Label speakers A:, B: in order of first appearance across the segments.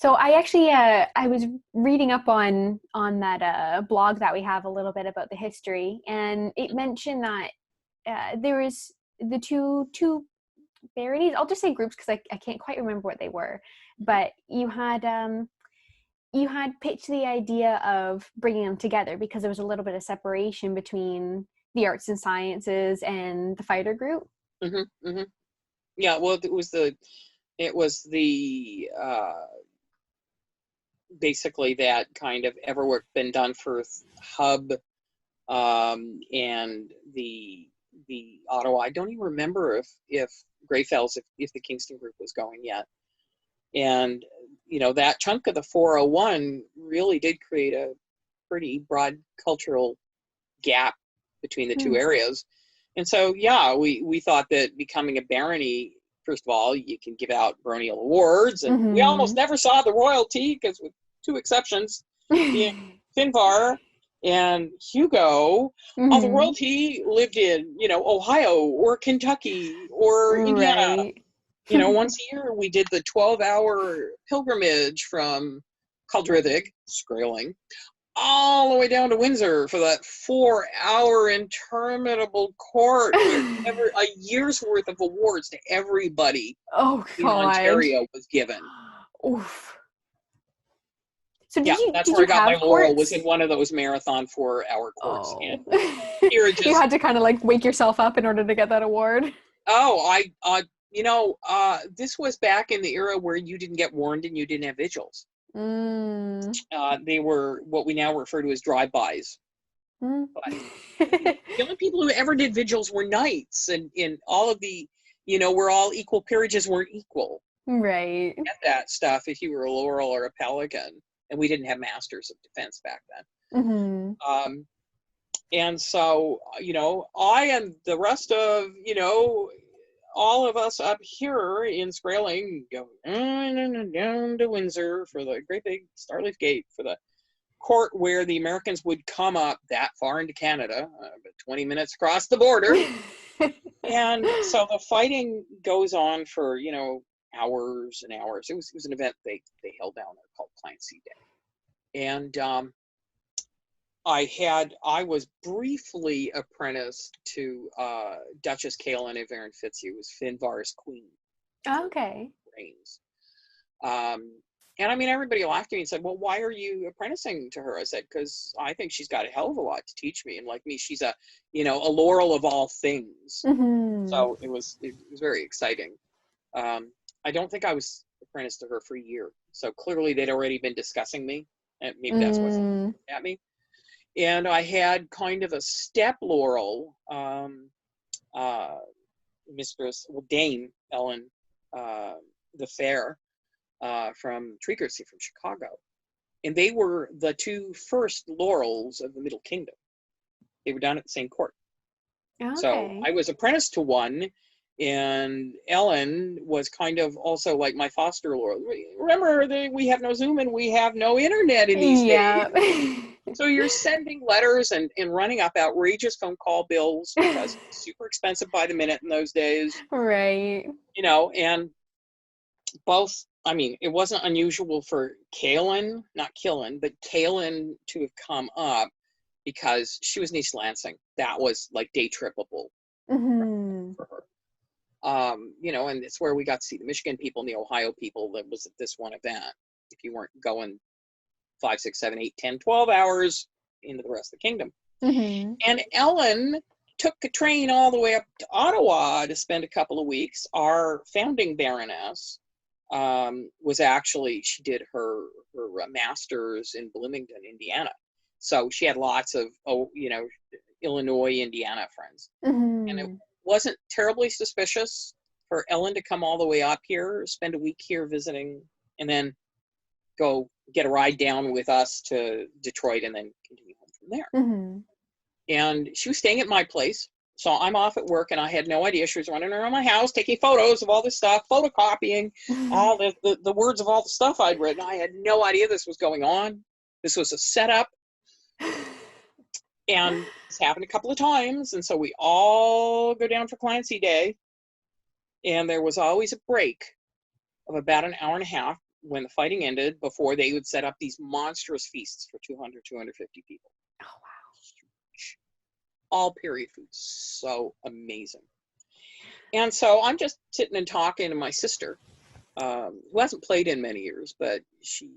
A: So I actually, I was reading up on that blog that we have a little bit about the history, and it mentioned that there was the two baronies. I'll just say groups because I can't quite remember what they were, but you had pitched the idea of bringing them together because there was a little bit of separation between the arts and sciences and the fighter group.
B: Mm-hmm, mm-hmm. Yeah, well, it was the basically that kind of ever work been done for Hub and the Ottawa. I don't even remember if Greyfells, if the Kingston group was going yet. And that chunk of the 401 really did create a pretty broad cultural gap between the two areas. And so, yeah, we thought that becoming a barony, first of all, you can give out baronial awards, and we almost never saw the royalty, because with two exceptions, being Finvar and Hugo, all the royalty lived in, Ohio or Kentucky or Indiana.
A: Right.
B: Once a year we did the 12-hour pilgrimage from Caldrithig, Skraeling, all the way down to Windsor for that 4-hour interminable court where a year's worth of awards to everybody in Ontario was given.
A: Oof. So
B: that's where I got my laurel, was in one of those marathon 4-hour courts.
A: Oh.
B: You
A: had to kind of like wake yourself up in order to get that award.
B: Oh, this was back in the era where you didn't get warned and you didn't have vigils. They were what we now refer to as drive-bys. But the only people who ever did vigils were knights, and in all of the, where all equal peerages weren't equal.
A: Right.
B: Get that stuff if you were a laurel or a pelican, and we didn't have masters of defense back then. And so, I and the rest of, all of us up here in Skraeling go down to Windsor for the great big Starleaf Gate, for the court where the Americans would come up that far into Canada, 20 minutes across the border. And so the fighting goes on for, hours and hours. It was an event they held down there called Clancy Day. And I was briefly apprenticed to Duchess Kaelin of Aaron Fitzhugh, who was Finvar's queen.
A: Okay.
B: Reigns. And I mean, everybody laughed at me and said, well, why are you apprenticing to her? I said, because I think she's got a hell of a lot to teach me. And like me, she's a laurel of all things. So it was very exciting. I don't think I was apprenticed to her for a year. So clearly they'd already been discussing me. And maybe that's what's at me. And I had kind of a step laurel, Dame Ellen the Fair, from Treachercy from Chicago. And they were the two first laurels of the Middle Kingdom. They were down at the same court. Okay. So I was apprenticed to one, and Ellen was kind of also like my foster laurel. Remember, we have no Zoom and we have no internet in these days. So you're sending letters and running up outrageous phone call bills because it's super expensive by the minute in those days.
A: Right.
B: And both, I mean, it wasn't unusual for Kaelin, not Killen, but Kaelin to have come up because she was in East Lansing. That was like day trippable for her. And it's where we got to see the Michigan people and the Ohio people that was at this one event. If you weren't going 5, 6, 7, 8, 10, 12 hours into the rest of the kingdom. And Ellen took a train all the way up to Ottawa to spend a couple of weeks. Our founding baroness was actually, she did her master's in Bloomington, Indiana. So she had lots of, Illinois, Indiana friends. And it wasn't terribly suspicious for Ellen to come all the way up here, spend a week here visiting, and then go get a ride down with us to Detroit and then continue home from there. And she was staying at my place. So I'm off at work and I had no idea. She was running around my house taking photos of all this stuff, photocopying all the words of all the stuff I'd written. I had no idea this was going on. This was a setup. And it's happened a couple of times. And so we all go down for Clancy Day. And there was always a break of about an hour and a half when the fighting ended, before they would set up these monstrous feasts for 200, 250 people.
A: Oh, wow.
B: All period foods. So amazing. And so I'm just sitting and talking to my sister, who hasn't played in many years, but she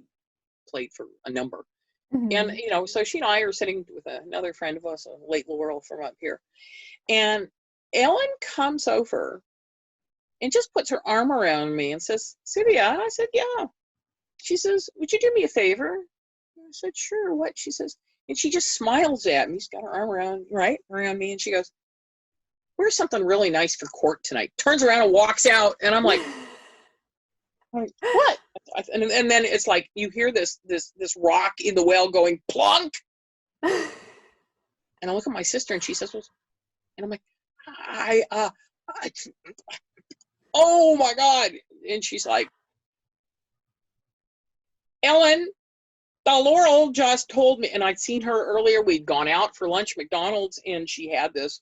B: played for a number. And, you know, so she and I are sitting with another friend of us, a late Laurel from up here. And Ellen comes over and just puts her arm around me and says, Tsivia. And I said, yeah. She says, would you do me a favor? And I said, sure. What? She says, and she just smiles at me. She's got her arm around me. And she goes, where's something really nice for court tonight? Turns around and walks out. And I'm like, what? And then it's like, you hear this rock in the well going plunk. And I look at my sister and she says, well, and I'm like, oh my God. And she's like, Ellen, the Laurel just told me, and I'd seen her earlier. We'd gone out for lunch at McDonald's, and she had this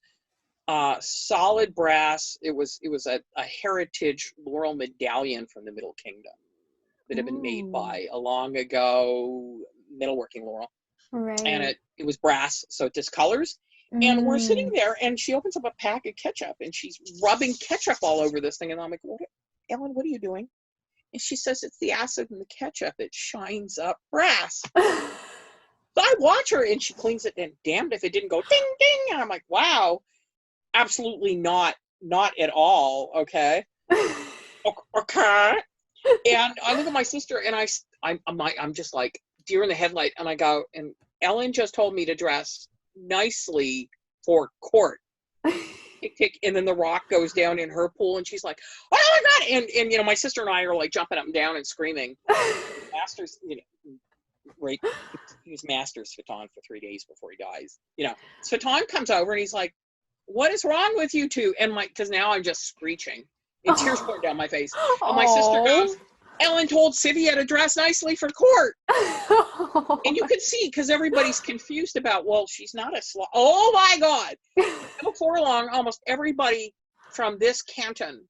B: solid brass. It was a heritage Laurel medallion from the Middle Kingdom that had been made by a long ago metalworking Laurel.
A: Right.
B: And it was brass, so it discolors. And we're sitting there, and she opens up a pack of ketchup, and she's rubbing ketchup all over this thing. And I'm like, Ellen, what are you doing? And she says, it's the acid in the ketchup. It shines up brass. So I watch her, and she cleans it, and damned if it didn't go ding, ding. And I'm like, wow, absolutely not at all, okay? Okay. And I look at my sister, and I'm just like deer in the headlight, and I go, and Ellen just told me to dress nicely for court. Tick, tick, and then the rock goes down in her pool, and she's like, oh my God. And you know, my sister and I are like jumping up and down and screaming. Masters, you know, right, he was Masters Svaton for 3 days before he dies. You know, Svaton comes over and he's like, what is wrong with you two? And because now I'm just screeching and tears pouring down my face. And my sister goes, Ellen told Tsivia to dress nicely for court. And you could see, because everybody's confused about, well, she's not a oh my God. Before long, almost everybody from this canton,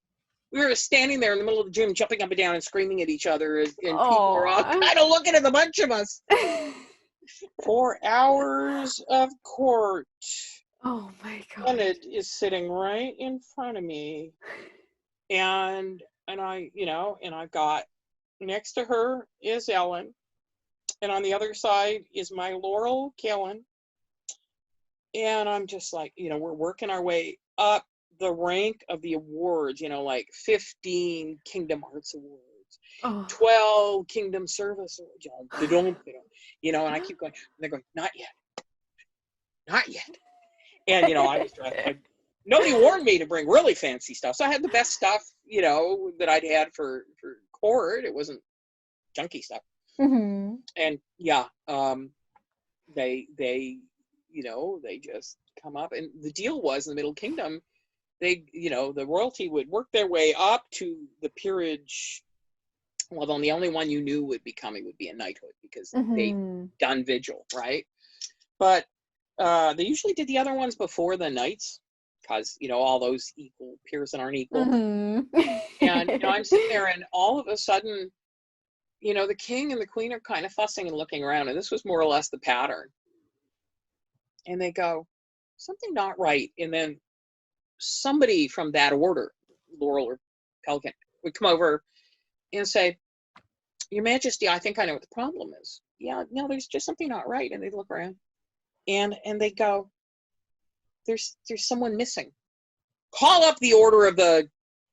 B: we were standing there in the middle of the gym, jumping up and down and screaming at each other, and people are all kind of looking at the bunch of us. 4 hours of court.
A: Oh my God.
B: And it is sitting right in front of me. And I, you know, and I've got, next to her is Ellen. And on the other side is my Laurel Kellen. And I'm just like, you know, we're working our way up the rank of the awards, you know, like 15 Kingdom Hearts Awards, 12 Kingdom Service Awards, you know, and I keep going, and they're going, not yet. Not yet. And, you know, I was nobody warned me to bring really fancy stuff. So I had the best stuff, you know, that I'd had for court. It wasn't junky stuff. And yeah, they, you know, they just come up. And the deal was, in the Middle Kingdom, they, you know, the royalty would work their way up to the peerage. Well, then the only one you knew would be coming would be a knighthood, because they done vigil, right? But they usually did the other ones before the knights, because, you know, all those equal peers that aren't equal. And, you know, I'm sitting there, and all of a sudden, you know, the king and the queen are kind of fussing and looking around, and this was more or less the pattern. And they go, something not right. And then somebody from that order, Laurel or Pelican, would come over and say, Your Majesty, I think I know what the problem is. Yeah, no, there's just something not right. And they look around, and they go, there's someone missing. Call up the order of the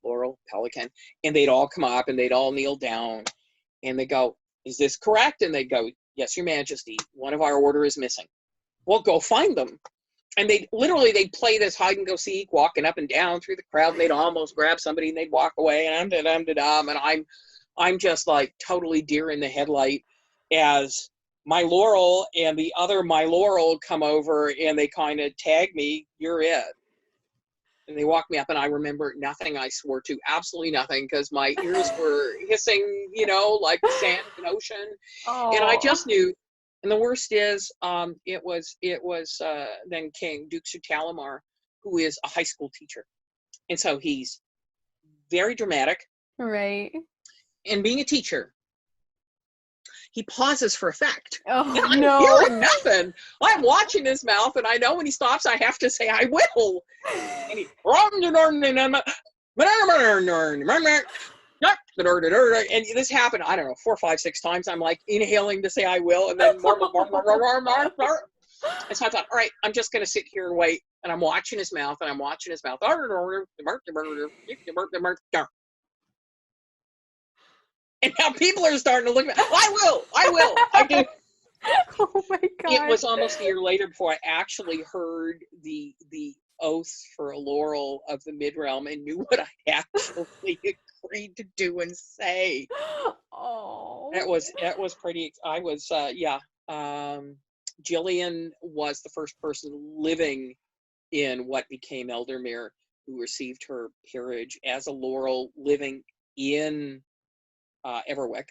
B: Laurel, Pelican. And they'd all come up, and they'd all kneel down, and they go, is this correct? And they'd go, yes, Your Majesty, one of our order is missing. Well, go find them. And they'd play this hide and go seek, walking up and down through the crowd, and they'd almost grab somebody, and they'd walk away, and and I'm just like totally deer in the headlight as my Laurel and the other my Laurel come over, and they kind of tag me, you're it. And they walk me up, and I remember nothing I swore to, absolutely nothing, because my ears were hissing, you know, like the sand of an ocean. And I just knew. And the worst is, it was then King Duke Sutalamar, who is a high school teacher, and so he's very dramatic.
A: Right.
B: And being a teacher, he pauses for effect.
A: Oh,
B: And I'm
A: no.
B: hearing nothing. I'm watching his mouth, and I know when he stops, I have to say, I will. And he, and this happened, I don't know, 4, 5, 6 times. I'm like inhaling to say I will, and then more. And so I thought, all right, I'm just going to sit here and wait. And I'm watching his mouth, and I'm watching his mouth. And now people are starting to look at me. I will, I do.
A: Oh my God.
B: It was almost a year later before I actually heard the oath for a laurel of the Midrealm and knew what I actually agreed to do and say.
A: Oh.
B: That was pretty. I was Gillian was the first person living in what became Ealdormere who received her peerage as a laurel, living in Everwick,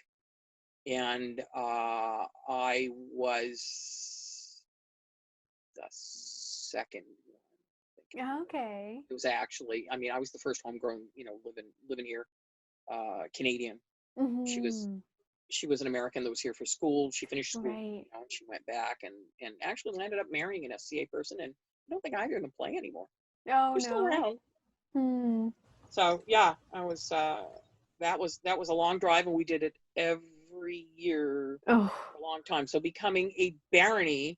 B: and I was the second one.
A: Okay.
B: It was actually, I mean, I was the first homegrown, living here, Canadian.
A: Mm-hmm.
B: She was an American that was here for school. She finished school,
A: Right.
B: and she went back and actually ended up marrying an SCA person, and I don't think either of them play anymore.
A: Oh,
B: They're still around.
A: Hmm.
B: So yeah, I was that was a long drive, and we did it every year for a long time. So becoming a barony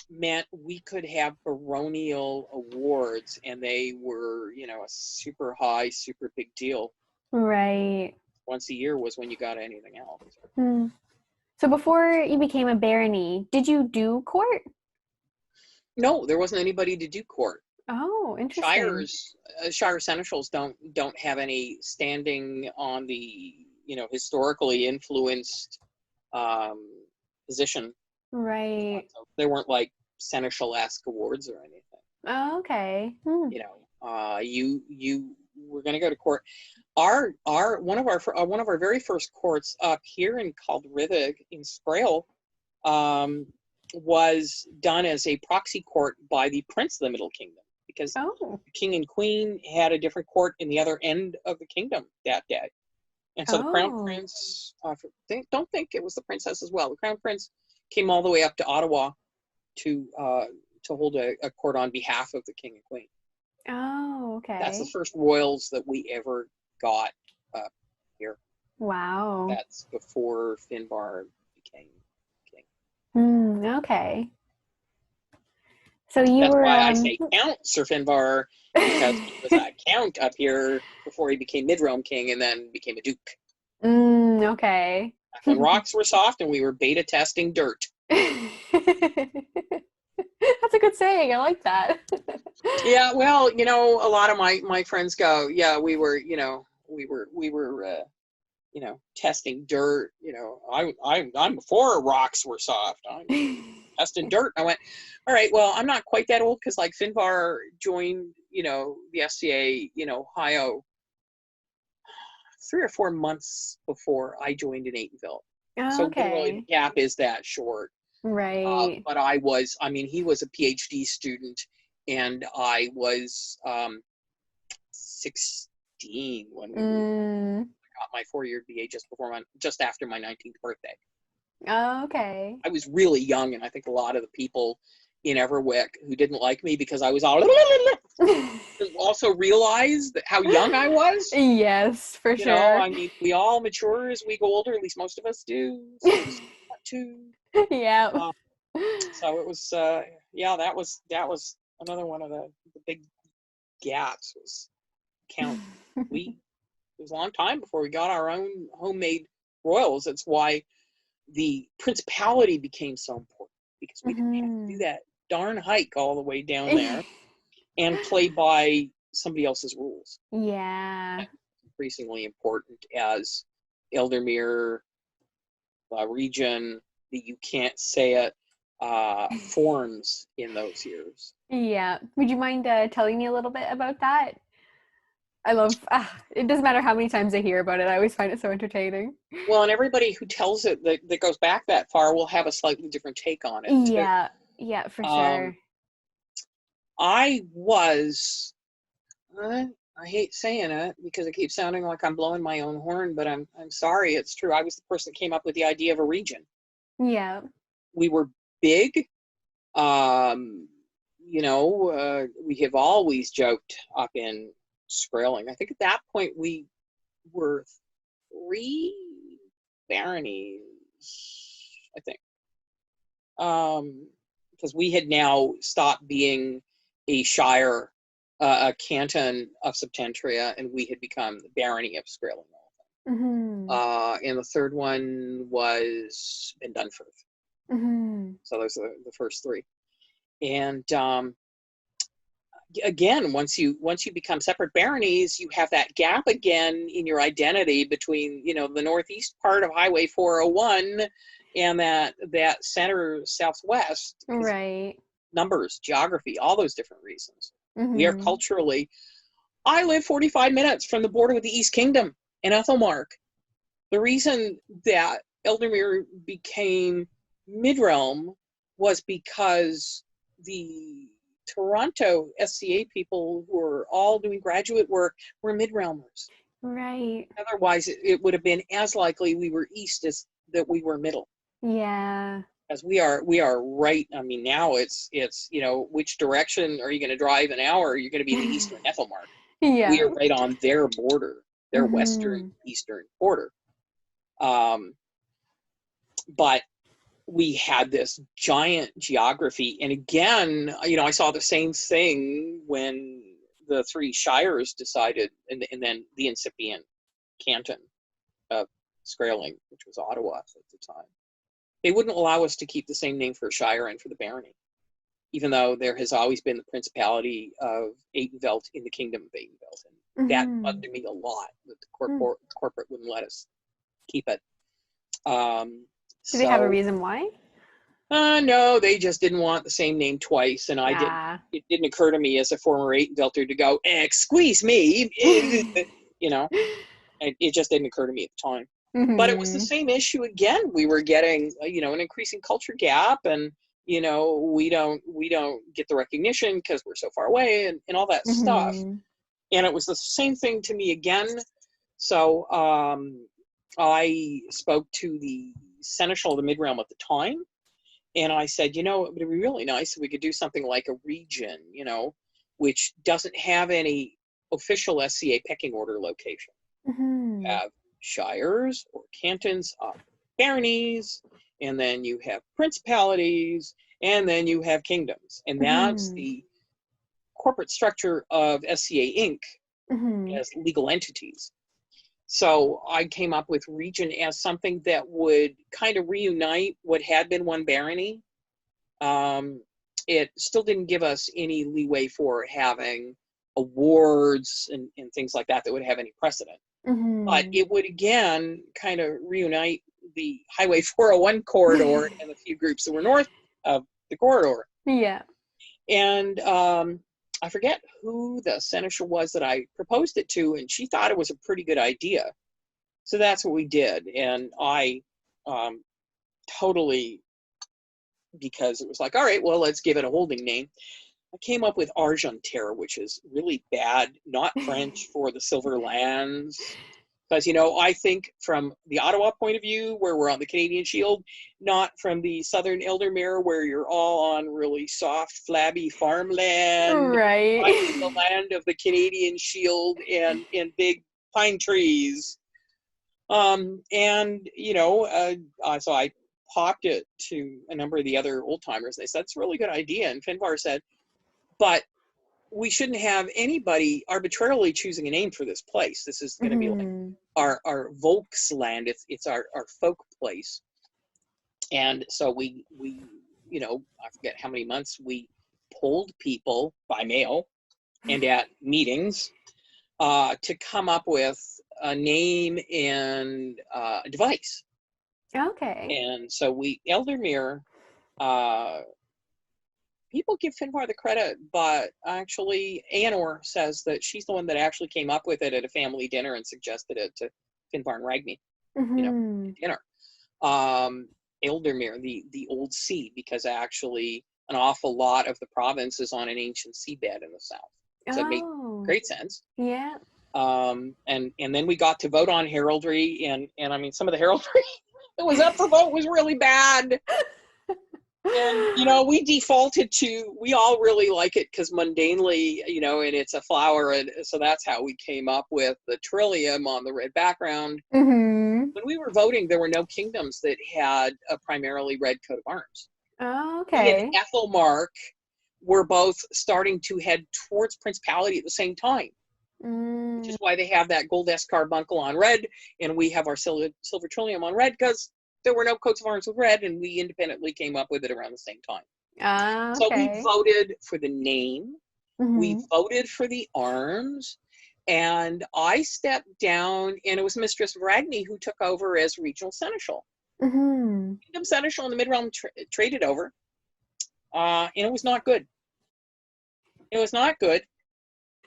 B: meant we could have baronial awards, and they were, a super high, super big deal.
A: Right.
B: Once a year was when you got anything else.
A: Hmm. So before you became a barony, did you do court?
B: No, there wasn't anybody to do court.
A: Oh, interesting.
B: Shire seneschals don't have any standing on the historically influenced position.
A: Right.
B: So they weren't like seneschal-esque awards or anything.
A: Oh, okay. Hmm.
B: You were going to go to court. One of our very first courts up here in Caldrivig in Sprayle was done as a proxy court by the Prince of the Middle Kingdom, because the King and Queen had a different court in the other end of the kingdom that day. And so the Crown Prince, don't think it was the Princess as well. The Crown Prince came all the way up to Ottawa to hold a court on behalf of the King and Queen.
A: Oh, okay.
B: That's the first royals that we ever got up here.
A: Wow.
B: That's before Finbar became king.
A: Okay. So
B: That's why I say Count Sir Finbar, because he was a count up here before he became Midrealm king and then became a duke.
A: Okay.
B: Back when rocks were soft and we were beta testing dirt.
A: That's a good saying. I like that.
B: Yeah, well, a lot of my friends go, yeah, we were testing dirt. I'm before rocks were soft. I'm testing dirt. I went, all right, well, I'm not quite that old, because like Finbar joined, the SCA, Ohio 3 or 4 months before I joined in Atenveldt. So literally the gap is that short.
A: Right.
B: But he was a PhD student, and I was 16 when we got my 4-year BA just after my 19th birthday.
A: Okay.
B: I was really young, and I think a lot of the people in Everwick who didn't like me because I was all also realized how young I was.
A: Yes, for sure.
B: We all mature as we go older, at least most of us do. So
A: yeah.
B: So it was that was another one of the big gaps, was count. It was a long time before we got our own homemade royals. That's why the Principality became so important, because we didn't have to do that darn hike all the way down there and play by somebody else's rules.
A: Yeah.
B: That's increasingly important as Ealdormere region, that you can't say it, forms in those years.
A: Yeah. Would you mind telling me a little bit about that? I love, it doesn't matter how many times I hear about it, I always find it so entertaining.
B: Well, and everybody who tells it that goes back that far will have a slightly different take on it, too.
A: Yeah, for sure.
B: I was, I hate saying it because it keeps sounding like I'm blowing my own horn, but I'm sorry, it's true. I was the person that came up with the idea of a region.
A: Yeah.
B: We were big. You know, we have always joked up in Skrailing. I think at that point we were 3 baronies, I think. Because we had now stopped being a shire, a canton of Septentria, and we had become the barony of Skrailing.
A: Mm-hmm.
B: And the third one was Ben Dunforth.
A: Mm-hmm.
B: So those are the first 3. And again, once you become separate baronies, you have that gap again in your identity between, you know, the northeast part of Highway 401 and that center southwest.
A: Right.
B: Numbers, geography, all those different reasons.
A: Mm-hmm.
B: We are culturally. I live 45 minutes from the border with the East Kingdom in Atenveldt. The reason that Ealdormere became Midrealm was because the Toronto SCA people who were all doing graduate work were Midrealmers.
A: Right.
B: Otherwise, it would have been as likely we were east as that we were middle.
A: Yeah.
B: As we are right. I mean, now it's you know, which direction are you going to drive an hour? You're going to be in the eastern Atenveldt.
A: Yeah.
B: We are right on their border, their
A: Mm-hmm.
B: western eastern border. But we had this giant geography. And again, you know, I saw the same thing when the 3 shires decided, and then the incipient canton of Skrailing, which was Ottawa at the time. They wouldn't allow us to keep the same name for a shire and for the barony, even though there has always been the Principality of Atenveldt in the Kingdom of Atenveldt. And that bugged me a lot, that the corporate wouldn't let us keep it.
A: Do they have a reason why?
B: No, they just didn't want the same name twice, and it didn't occur to me as a former Atenveldter to go, squeeze me, you know, it just didn't occur to me at the time. Mm-hmm. But it was the same issue again. We were getting, you know, an increasing culture gap, and, you know, we don't get the recognition because we're so far away, and all that stuff. And it was the same thing to me again. So I spoke to the seneschal of the Midrealm at the time, and I said, you know, it would be really nice if we could do something like a region, you know, which doesn't have any official SCA pecking order location. You have shires or cantons of baronies, and then you have principalities, and then you have kingdoms. And that's the corporate structure of SCA Inc. As legal entities. So I came up with region as something that would kind of reunite what had been one barony. It still didn't give us any leeway for having awards and things like that would have any precedent. But it would again kind of reunite the Highway 401 corridor and the few groups that were north of the corridor.
A: Yeah.
B: And I forget who the senator was that I proposed it to, and she thought it was a pretty good idea. So that's what we did. And I totally, because it was like, all right, well, let's give it a holding name. I came up with Argenterre, which is really bad, not French for the Silver Lands. Because, you know, I think from the Ottawa point of view, where we're on the Canadian Shield, not from the southern Ealdormere, where you're all on really soft, flabby farmland.
A: Right.
B: In the land of the Canadian Shield and big pine trees. And, you know, so I popped it to a number of the other old timers. They said, it's a really good idea. And Finbar said, but we shouldn't have anybody arbitrarily choosing a name for this place. This is going to be like our Volksland. It's our folk place. And so we, you know, I forget how many months we polled people by mail and at meetings to come up with a name and a device.
A: Okay.
B: And so Ealdormere, people give Finbar the credit, but actually Anor says that she's the one that actually came up with it at a family dinner and suggested it to Finbar and Ragni, you know, dinner. Ealdormere, the old sea, because actually an awful lot of the province is on an ancient seabed in the south. So it made great sense.
A: Yeah.
B: And then we got to vote on heraldry, and I mean, some of the heraldry that was up for vote was really bad. And, you know, we defaulted to, we all really like it because mundanely, you know, and it's a flower. And so that's how we came up with the trillium on the red background.
A: Mm-hmm.
B: When we were voting, there were no kingdoms that had a primarily red coat of arms.
A: Oh,
B: We
A: okay.
B: and Ethelmark were both starting to head towards Principality at the same time, which is why they have that gold S carbuncle on red, and we have our silver trillium on red, because there were no coats of arms with red, and we independently came up with it around the same time. So we
A: Okay.
B: voted for the name, we
A: Mm-hmm.
B: voted for the arms, and I stepped down, and it was Mistress Ragni who took over as regional seneschal.
A: Mm-hmm.
B: Kingdom seneschal in the Midrealm traded over, and it was not good. It was not good.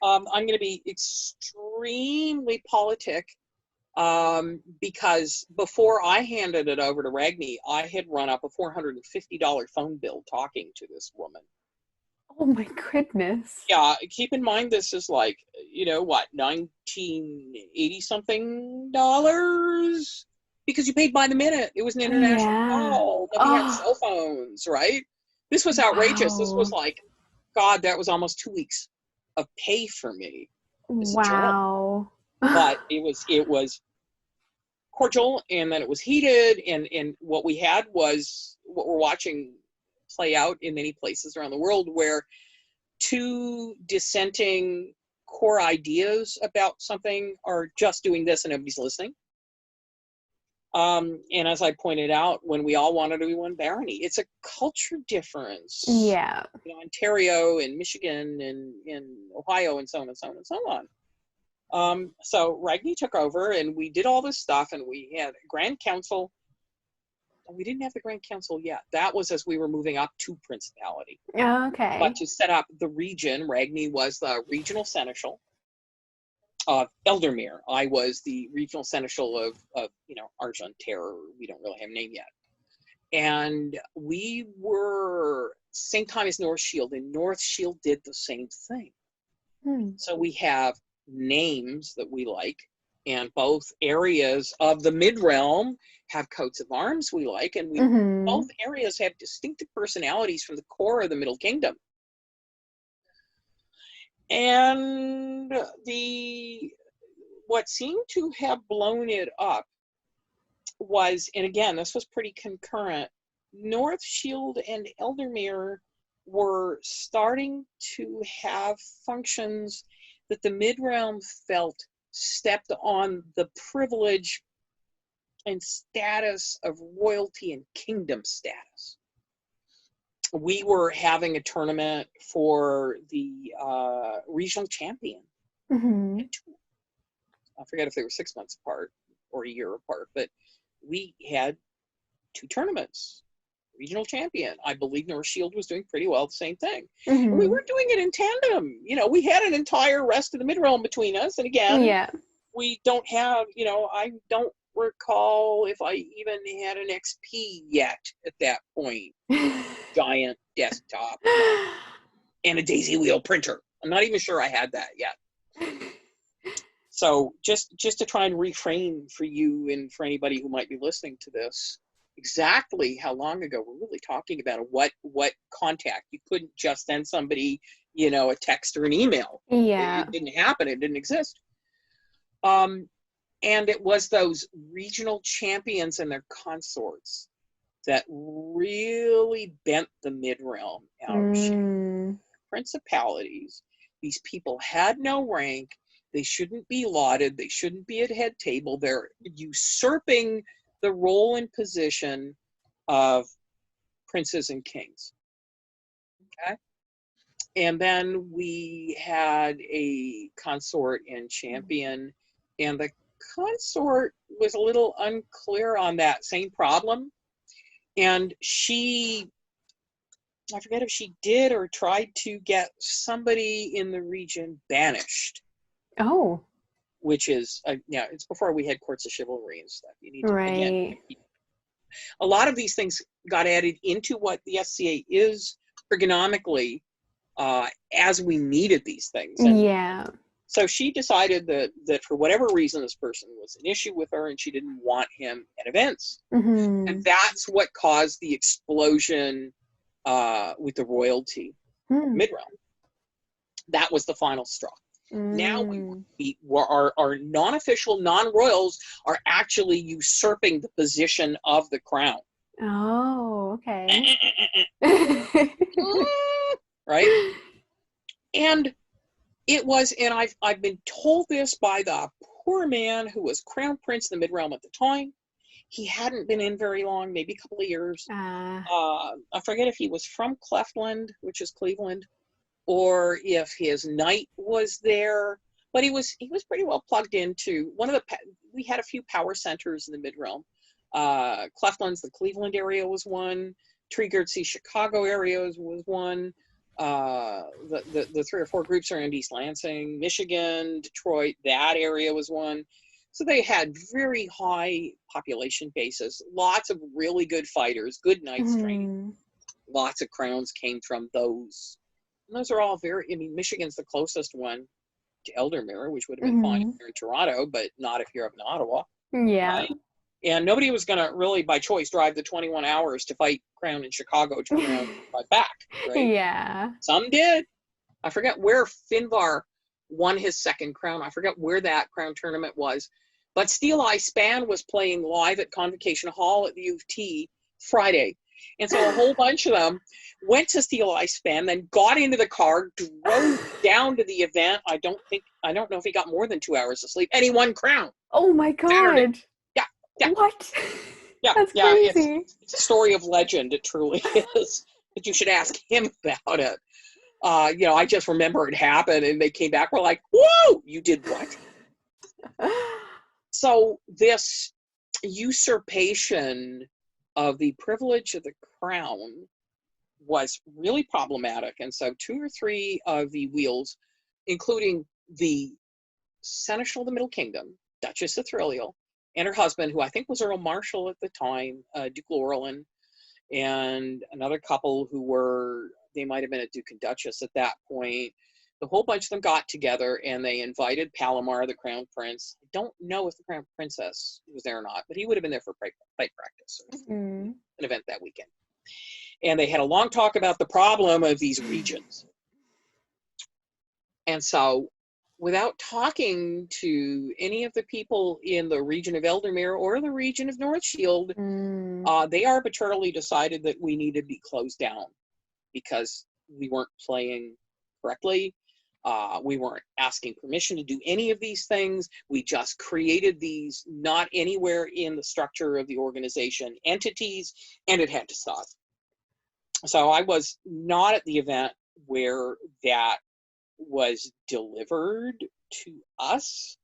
B: I'm going to be extremely politic, because before I handed it over to Ragni, I had run up a $450 phone bill talking to this woman.
A: Oh my goodness.
B: Yeah, keep in mind this is like, you know, what, 1980 something dollars? Because you paid by the minute. It was an international call. Nobody had cell phones, right? This was outrageous. This was
A: Wow.
B: like, God, that was almost 2 weeks of pay for me as a journalist.
A: Wow.
B: But it was cordial, and then it was heated, and what we had was what we're watching play out in many places around the world, where two dissenting core ideas about something are just doing this and nobody's listening. And as I pointed out, when we all wanted to be one barony, it's a culture difference.
A: Yeah.
B: You know, Ontario and Michigan and Ohio and so on and so on and so on. So Ragni took over, and we did all this stuff, and we had a Grand Council. We didn't have the Grand Council yet. That was as we were moving up to Principality.
A: Okay.
B: But to set up the region, Ragni was the regional seneschal of Ealdormere. I was the regional seneschal of you know, Argentaire. We don't really have a name yet. And we were same time as North Shield, and North Shield did the same thing. So we have names that we like, and both areas of the Midrealm have coats of arms we like, and we both areas have distinctive personalities from the core of the Middle Kingdom. And what seemed to have blown it up was, and again, this was pretty concurrent, North Shield and Ealdormere were starting to have functions that the Midrealm felt stepped on the privilege and status of royalty and kingdom status. We were having a tournament for the regional champion. I forget if they were 6 months apart or a year apart, but we had 2 tournaments. Regional champion. I believe North Shield was doing pretty well, the same thing. And we weren't doing it in tandem. You know, we had an entire rest of the Midrealm between us. And again, we don't have, you know, I don't recall if I even had an XP yet at that point. Giant desktop and a daisy wheel printer. I'm not even sure I had that yet. So just to try and reframe for you and for anybody who might be listening to this, exactly how long ago we're really talking about, what contact. You couldn't just send somebody, you know, a text or an email. It didn't happen. It didn't exist. And it was those regional champions and their consorts that really bent the Midrealm out of shape. Principalities, these people had no rank. They shouldn't be lauded. They shouldn't be at head table. They're usurping the role and position of princes and kings. Okay? And then we had a consort and champion, and the consort was a little unclear on that same problem. And she, I forget if she did or tried to get somebody in the region banished.
A: Oh.
B: Which is, yeah, it's before we had courts of chivalry and stuff. You need to, again, a lot of these things got added into what the SCA is ergonomically as we needed these things. And So she decided that for whatever reason, this person was an issue with her and she didn't want him at events. And that's what caused the explosion with the royalty of Midrealm. That was the final straw. Now our non-official, non-royals are actually usurping the position of the crown.
A: Oh, okay.
B: Right? And it was, and I've been told this by the poor man who was crown prince in the Midrealm at the time. He hadn't been in very long, maybe a couple of years. I forget if he was from Cleveland, which is Cleveland, or if his knight was there. But he was pretty well plugged into one of the. We had a few power centers in the Midrealm. Cleveland's, the Cleveland area was one. Treguardsey, Chicago area was one. The 3 or 4 groups are in East Lansing, Michigan, Detroit. That area was one. So they had very high population bases, lots of really good fighters, good knights training. Lots of crowns came from those. And those are all very, I mean, Michigan's the closest one to Ealdormere, which would have been fine if you're in Toronto, but not if you're up in Ottawa.
A: Yeah.
B: Right? And nobody was going to really, by choice, drive the 21 hours to fight crown in Chicago to crown right back, right?
A: Yeah.
B: Some did. I forget where Finvar won his second crown. I forget where that crown tournament was. But Steel Eye Span was playing live at Convocation Hall at the U of T Friday. And so a whole bunch of them went to Steel Eye Span, then got into the car, drove down to the event. I don't know if he got more than 2 hours of sleep. And he won crown.
A: Oh my God.
B: Saturday. Yeah.
A: What?
B: Yeah.
A: That's crazy.
B: It's a story of legend. It truly is. But you should ask him about it. I just remember it happened and they came back. We're like, whoa, you did what? So this usurpation of the privilege of the crown was really problematic. And so 2 or 3 of the wheels, including the Seneschal of the Middle Kingdom, Duchess of Thrilial, and her husband, who I think was Earl Marshal at the time, Duke Laurel, and another couple who they might have been a Duke and Duchess at that point. The whole bunch of them got together and they invited Palomar, the crown prince. I don't know if the crown princess was there or not, but he would have been there for fight practice or an event that weekend. And they had a long talk about the problem of these regions. And so, without talking to any of the people in the region of Ealdormere or the region of North Shield, they arbitrarily decided that we needed to be closed down because we weren't playing correctly. We weren't asking permission to do any of these things. We just created these not anywhere in the structure of the organization entities, and it had to stop. So I was not at the event where that was delivered to us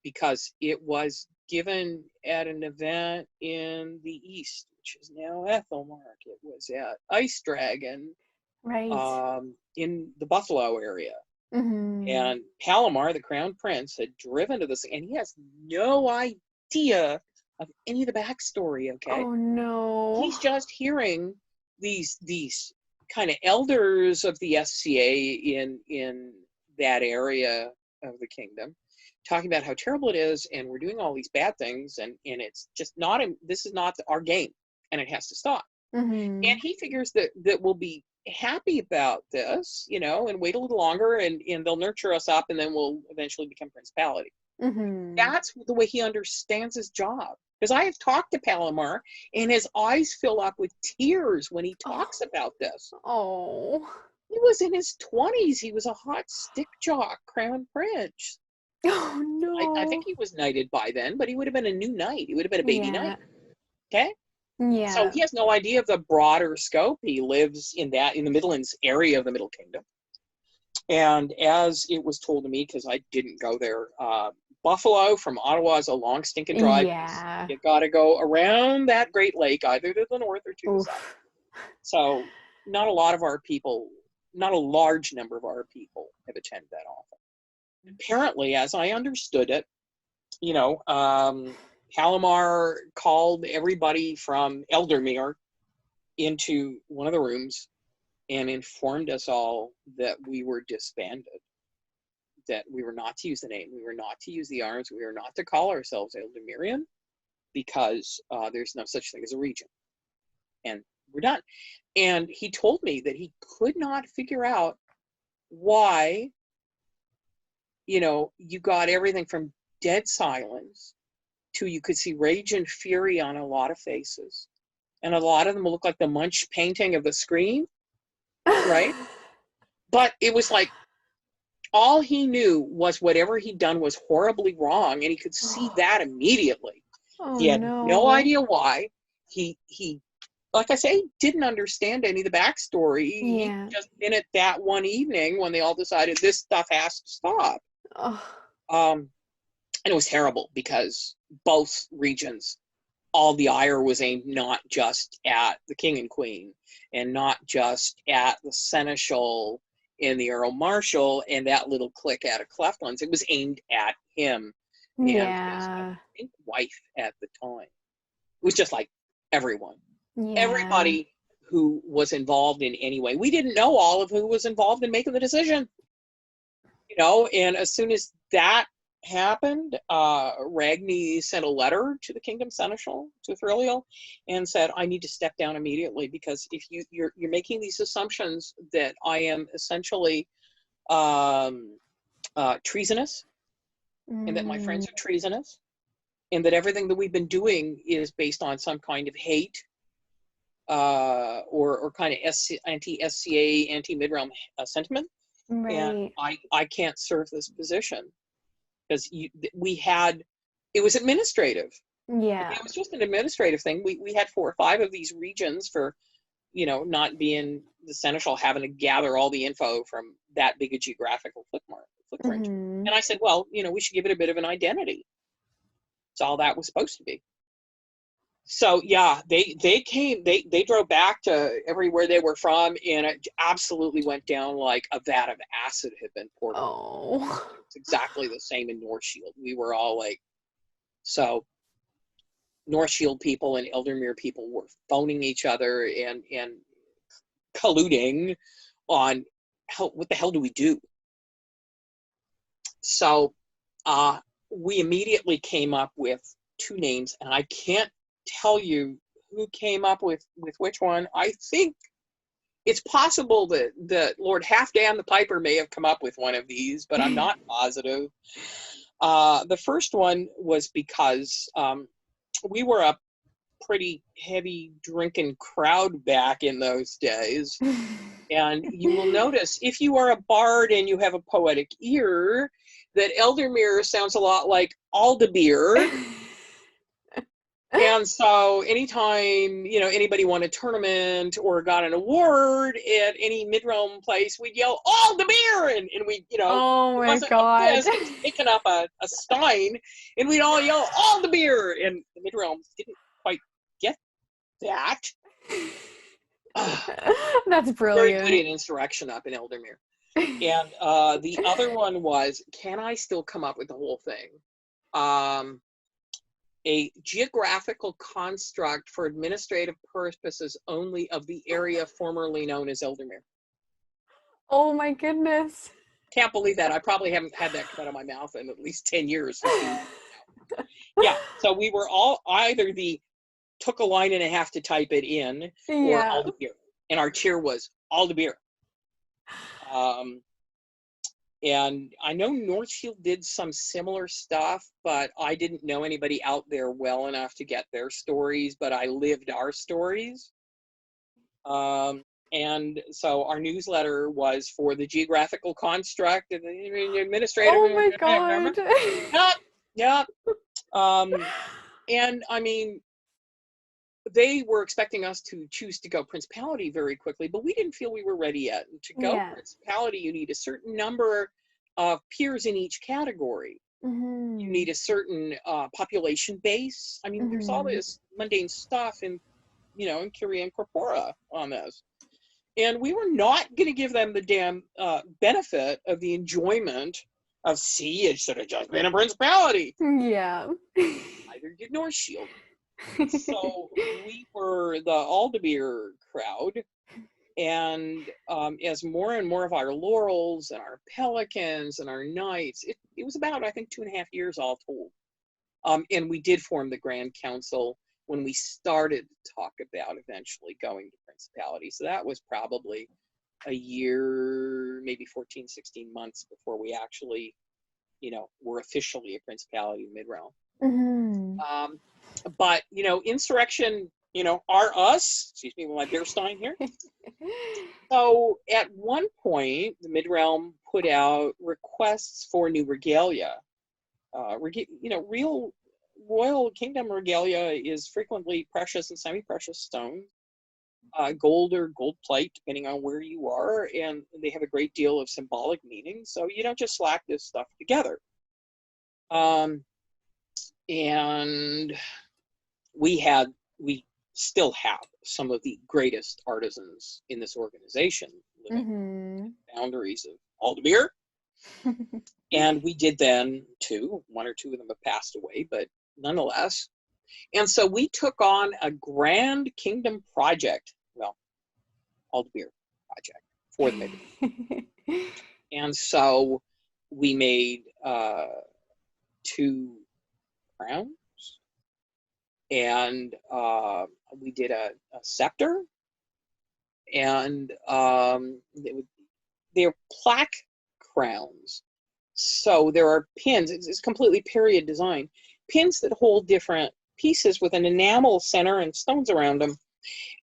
B: because it was given at an event in the east, which is now Ethelmark. It was at Ice Dragon,
A: right,
B: in the Buffalo area. And Palomar, the crown prince, had driven to this, and he has no idea of any of the backstory. Okay.
A: Oh no.
B: He's just hearing these kind of elders of the SCA in that area of the kingdom talking about how terrible it is, and we're doing all these bad things, and it's just not, this is not our game, and it has to stop. And he figures that we'll be happy about this, and wait a little longer, and they'll nurture us up, and then we'll eventually become Principality. That's the way he understands his job. Because I have talked to Palomar, and his eyes fill up with tears when he talks about this.
A: Oh.
B: He was in his 20s. He was a hot stick jock, crown prince.
A: Oh no.
B: I think he was knighted by then, but he would have been a new knight. He would have been a baby knight. Okay?
A: Yeah.
B: So he has no idea of the broader scope. He lives in the Midlands area of the Middle Kingdom. And as it was told to me, because I didn't go there, Buffalo from Ottawa is a long stinking drive.
A: Yeah.
B: You got to go around that Great Lake, either to the north or to the south. So not a large number of our people have attended that often. Apparently, as I understood it, Palomar called everybody from Ealdormere into one of the rooms and informed us all that we were disbanded. that we were not to use the name, we were not to use the arms, we were not to call ourselves Ealdormerian, because there's no such thing as a region. And we're done. And he told me that he could not figure out why, you know, you got everything from dead silence to you could see rage and fury on a lot of faces. And a lot of them look like the Munch painting of the scream, right? But it was like, all he knew was whatever he'd done was horribly wrong, and he could see that immediately.
A: Oh,
B: He had no
A: no.
B: idea why. He like I say, didn't understand any of the backstory.
A: Yeah.
B: He just in it that one evening when they all decided this stuff has to stop.
A: Oh.
B: And it was terrible because both regions, all the ire was aimed not just at the king and queen, and not just at the seneschal and the earl marshal and that little clique out of Cleftlands. It was aimed at him and his, I think, wife at the time. It was just like everyone.
A: Yeah.
B: Everybody who was involved in any way. We didn't know all of who was involved in making the decision, you know. And as soon as that happened, Ragni sent a letter to the kingdom seneschal, to Thirleal, and said, I need to step down immediately, because if you're making these assumptions that I am essentially treasonous, and that my friends are treasonous, and that everything that we've been doing is based on some kind of hate, or kind of anti-SCA, anti-Midrealm sentiment.
A: Right.
B: And I can't serve this position, because it was administrative.
A: Yeah.
B: It was just an administrative thing. We had 4 or 5 of these regions for, you know, not being the seneschal, having to gather all the info from that big a geographical footprint. And I said, well, you know, we should give it a bit of an identity. That's all that was supposed to be. So yeah, they drove back to everywhere they were from, and it absolutely went down like a vat of acid had been poured.
A: Oh.
B: It's exactly the same in North Shield. We were all like, so North Shield people and Ealdormere people were phoning each other and colluding on what the hell do we do? So we immediately came up with 2 names, and I can't tell you who came up with which one. I think it's possible that Lord Halfdan the Piper may have come up with one of these, but I'm not positive. The first one was because we were a pretty heavy drinking crowd back in those days. And you will notice, if you are a bard and you have a poetic ear, that Ealdormere sounds a lot like Aldabere. And so anytime, you know, anybody won a tournament or got an award at any Midrealm place, we'd yell, Aldabere! And we, you know,
A: Oh my
B: wasn't
A: God.
B: a fist, it was picking up a stein, and we'd all yell, Aldabere! And the Midrealm didn't quite get that.
A: That's brilliant.
B: Very good at insurrection up in Ealdormere. And the other one was, can I still come up with the whole thing? A geographical construct for administrative purposes only of the area formerly known as Ealdormere.
A: Oh my goodness.
B: Can't believe that. I probably haven't had that come out of my mouth in at least 10 years. Yeah, so we were all either took a line and a half to type it in, or Aldabere. And our cheer was Aldabere. And I know North Shield did some similar stuff, but I didn't know anybody out there well enough to get their stories, but I lived our stories. And so our newsletter was for the geographical construct and the administrative.
A: Oh my God.
B: Yeah. And I mean, they were expecting us to choose to go Principality very quickly, but we didn't feel we were ready yet. And to go Principality, you need a certain number of peers in each category. You need a certain population base. I mean, there's all this mundane stuff in, you know, in Curia and Corpora on this. And we were not going to give them the damn benefit of the enjoyment of, see, it should have just been a Principality.
A: Yeah.
B: Neither did North Shield. So we were the Aldabere crowd, And as more and more of our laurels and our pelicans and our knights, it was about, I think, 2.5 years all told. And we did form the Grand Council when we started to talk about eventually going to Principality. So that was probably a year, maybe 14, 16 months before we actually, you know, were officially a Principality in Midrealm.
A: Mm-hmm.
B: But, you know, insurrection, you know, are us, excuse me, with my beer stein here. So at one point, the Midrealm put out requests for new regalia. You know, real royal kingdom regalia is frequently precious and semi-precious stone, gold or gold plate, depending on where you are, and they have a great deal of symbolic meaning. So you don't just slack this stuff together. And we still have some of the greatest artisans in this organization living in the boundaries of Ealdormere. And we did then too. One or two of them have passed away, but nonetheless. And so we took on a grand kingdom project, well, Ealdormere project for the Midrealm. And so we made 2 crowns, and we did a scepter, and they're plaque crowns. So there are pins, it's completely period design, pins that hold different pieces with an enamel center and stones around them.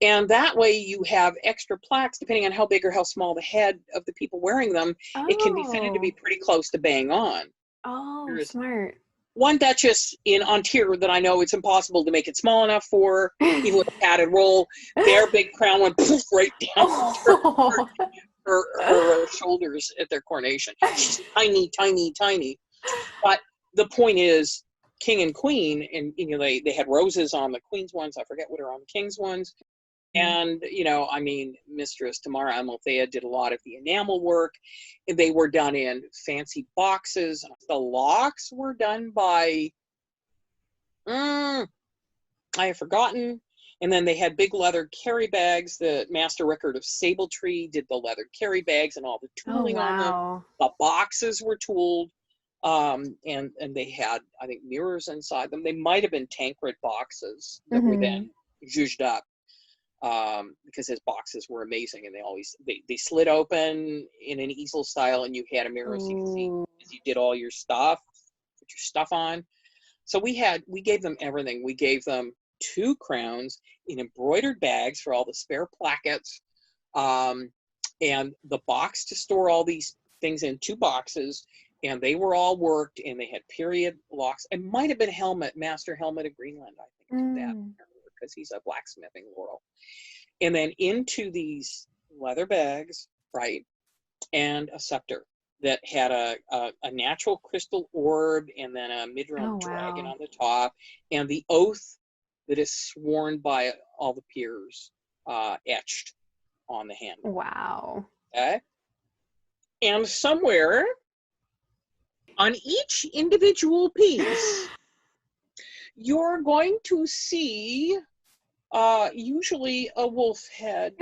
B: And that way you have extra plaques, depending on how big or how small the head of the people wearing them. It can be fitted to be pretty close to bang on.
A: Oh, smart.
B: One Duchess in Ontario that I know it's impossible to make it small enough for, even with a padded roll. Their big crown went poof, right down her shoulders at their coronation. She's tiny, tiny, tiny. But the point is, king and queen, and you know, they had roses on the queen's ones. I forget what are on the king's ones. And, you know, I mean, Mistress Tamara Amalthea did a lot of the enamel work. They were done in fancy boxes. The locks were done by, I have forgotten. And then they had big leather carry bags. The master record of Sabletree did the leather carry bags and all the tooling on them. The boxes were tooled. And they had, I think, mirrors inside them. They might have been Tancred boxes that were then zhuzhed up. Because his boxes were amazing, and they slid open in an easel style, and you had a mirror so you could see as you did all your stuff, put your stuff on. So we gave them everything. We gave them 2 crowns in embroidered bags for all the spare plackets, and the box to store all these things in, 2 boxes, and they were all worked, and they had period locks. It might have been Master Helmet of Greenland, I think, did that, because he's a blacksmithing laurel. And then into these leather bags, right, and a scepter that had a natural crystal orb, and then a Midrealm dragon on the top, and the oath that is sworn by all the peers etched on the handle.
A: Wow.
B: Okay? And somewhere on each individual piece, you're going to see usually a wolf head,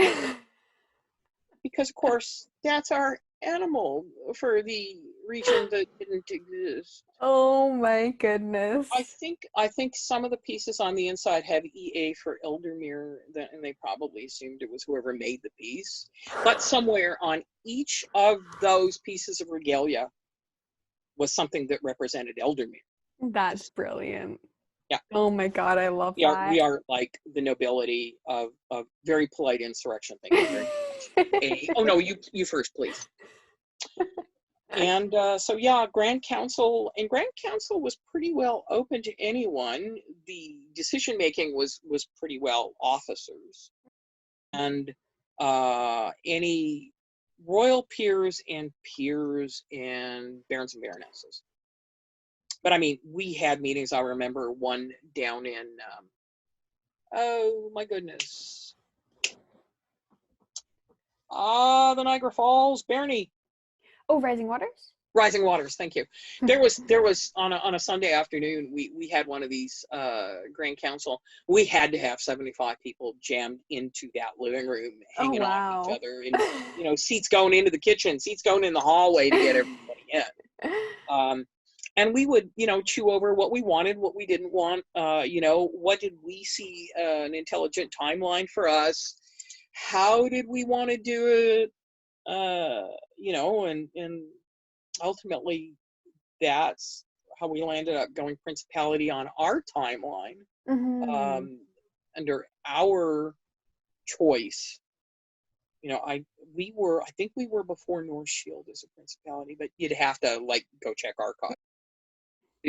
B: because of course that's our animal for the region that didn't exist.
A: Oh my goodness.
B: I think some of the pieces on the inside have EA for Ealdormere, and they probably assumed it was whoever made the piece. But somewhere on each of those pieces of regalia was something that represented Ealdormere.
A: That's brilliant.
B: Yeah.
A: Oh my God, I love that.
B: We are like the nobility of very polite insurrection. Thank you very much. Oh no, you first, please. And so yeah, Grand Council was pretty well open to anyone. The decision making was pretty well officers, and any royal peers and barons and baronesses. But I mean, we had meetings. I remember one down in, oh my goodness, the Niagara Falls, Barony.
A: Oh, Rising Waters?
B: Rising Waters, thank you. There was on a Sunday afternoon, we had one of these Grand Council. We had to have 75 people jammed into that living room, hanging on each other, and you know, seats going into the kitchen, seats going in the hallway to get everybody in. And we would, you know, chew over what we wanted, what we didn't want. You know, what did we see an intelligent timeline for us? How did we want to do it? You know, and ultimately, that's how we landed up going Principality on our timeline, under our choice. You know, I think we were before North Shield as a Principality, but you'd have to like go check archives.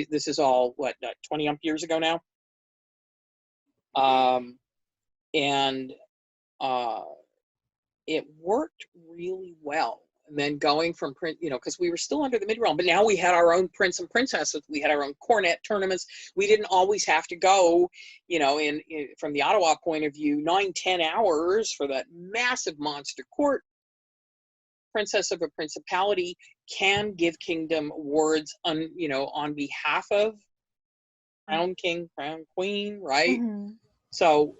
B: This is all what 20 years ago now, and it worked really well. And then going from you know, because we were still under the Midrealm, but now we had our own prince and princesses. We had our own cornet tournaments. We didn't always have to go, you know, from the Ottawa point of view, 9-10 hours for that massive monster court. Princess of a Principality can give kingdom awards on, you know, on behalf of Crown King, Crown Queen, right? So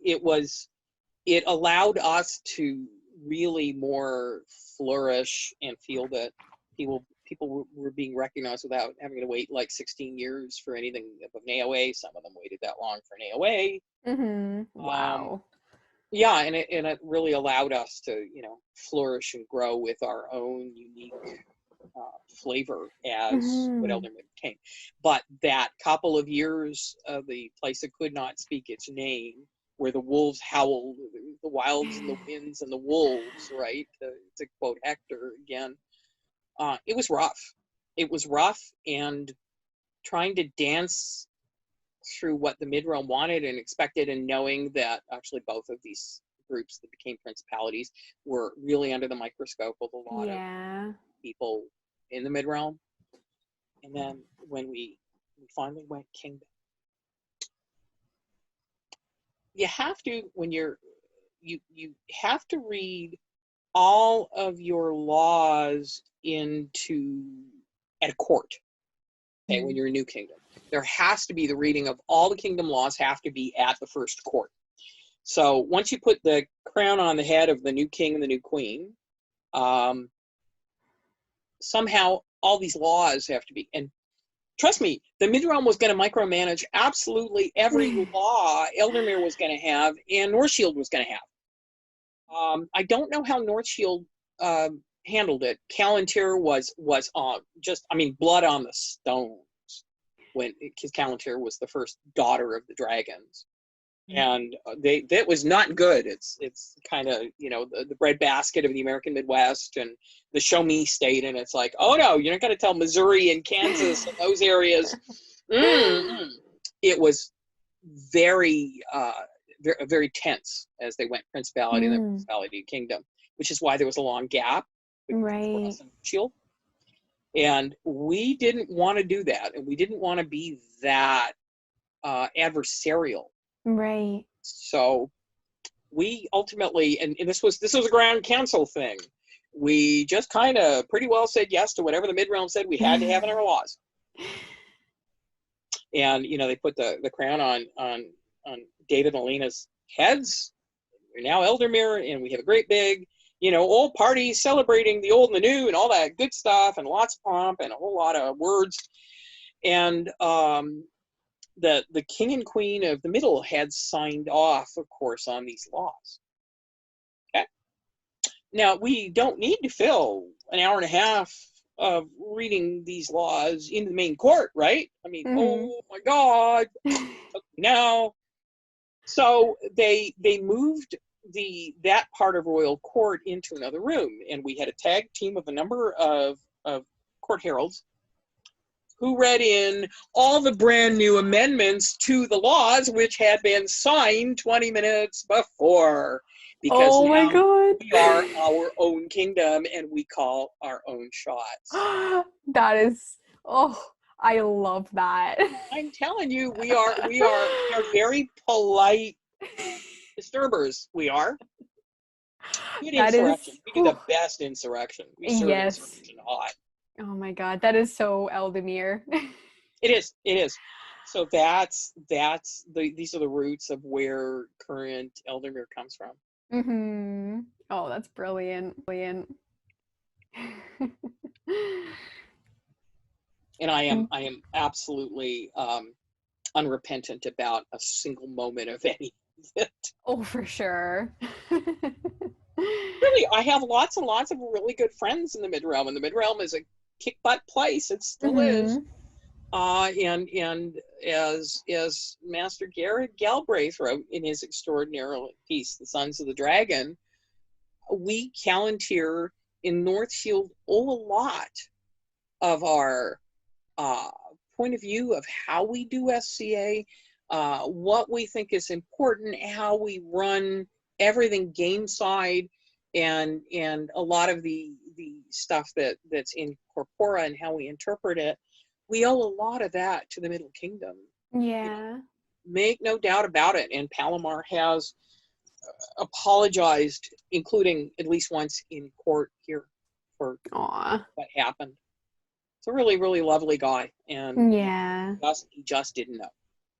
B: it allowed us to really more flourish and feel that people were being recognized without having to wait like 16 years for anything of an AOA. Some of them waited that long for an AOA.
A: Wow.
B: Yeah, and it really allowed us to, you know, flourish and grow with our own unique flavor as what Ealdormere became. But that couple of years of the place that could not speak its name, where the wolves howled, the wilds and the winds and the wolves, right? To quote Hector again, it was rough. It was rough, and trying to dance through what the Midrealm wanted and expected, and knowing that actually both of these groups that became principalities were really under the microscope of a lot of people in the Midrealm. And then when we finally went kingdom, you have to, when you have to read all of your laws at a court. Okay, when you're a new kingdom, there has to be the reading of all the kingdom laws have to be at the first court. So once you put the crown on the head of the new king and the new queen, somehow all these laws have to be, and trust me, the Midrealm was going to micromanage absolutely every law Ealdormere was going to have and North Shield was going to have. I don't know how North Shield handled it. Callantyr was just, I mean, blood on the stones because Callantyr was the first daughter of the dragons. And that was not good. It's kind of, you know, the breadbasket of the American Midwest and the show me state, and it's like, oh no, you're not going to tell Missouri and Kansas and those areas. It was very very tense as they went Principality and then Principality Kingdom, which is why there was a long gap between us and Shield. And we didn't want to do that, and we didn't want to be that adversarial.
A: Right.
B: So we ultimately, and this was a Grand Council thing. We just kind of pretty well said yes to whatever the Midrealm said we had to have in our laws. And you know, they put the crown on David and Alina's heads. We're now Ealdormere, and we have a great big, you know, old party celebrating the old and the new and all that good stuff, and lots of pomp and a whole lot of words. And the king and queen of the middle had signed off, of course, on these laws. Okay. Now, we don't need to fill an hour and a half of reading these laws in the main court, right? I mean, oh my God, no. So they moved that part of royal court into another room, and we had a tag team of a number of court heralds who read in all the brand new amendments to the laws, which had been signed 20 minutes before. Because now we are our own kingdom, and we call our own shots.
A: That is, I love that.
B: I'm telling you, we are very polite disturbers. We are. Good insurrection. We do the best insurrection. We serve insurrection hot.
A: Oh my God, that is so Ealdormere.
B: It is. It is. So these are the roots of where current Ealdormere comes from.
A: Mm-hmm. Oh, that's brilliant. Brilliant.
B: And I am absolutely unrepentant about a single moment of any of it.
A: Oh, for sure.
B: Really, I have lots and lots of really good friends in the Midrealm, and the Midrealm is a kick butt place. It still is.
A: Mm-hmm.
B: And as Master Garrett Galbraith wrote in his extraordinary piece, The Sons of the Dragon, we Callantyr in Northfield owe a lot of our point of view of how we do SCA, what we think is important, how we run everything game side, and a lot of the stuff that's in corpora and how we interpret it. We owe a lot of that to the Middle Kingdom.
A: Yeah.
B: Make no doubt about it. And Palomar has apologized, including at least once in court here, for
A: Aw.
B: what happened. It's a really, really lovely guy, and
A: Yeah.
B: he just didn't know.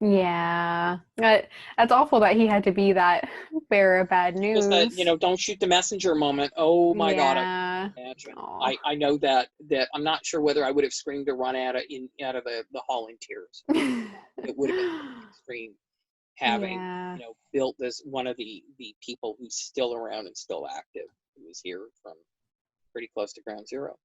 A: Yeah. That's awful that he had to be that bearer of bad
B: Just that,
A: news.
B: don't shoot the messenger moment. Oh my God, I
A: Yeah.
B: can imagine.
A: Aw.
B: I know that I'm not sure whether I would have screamed or run out of the hall in tears. It would have been pretty extreme, having
A: Yeah.
B: built this one of the people who's still around and still active, who was here from pretty close to ground zero.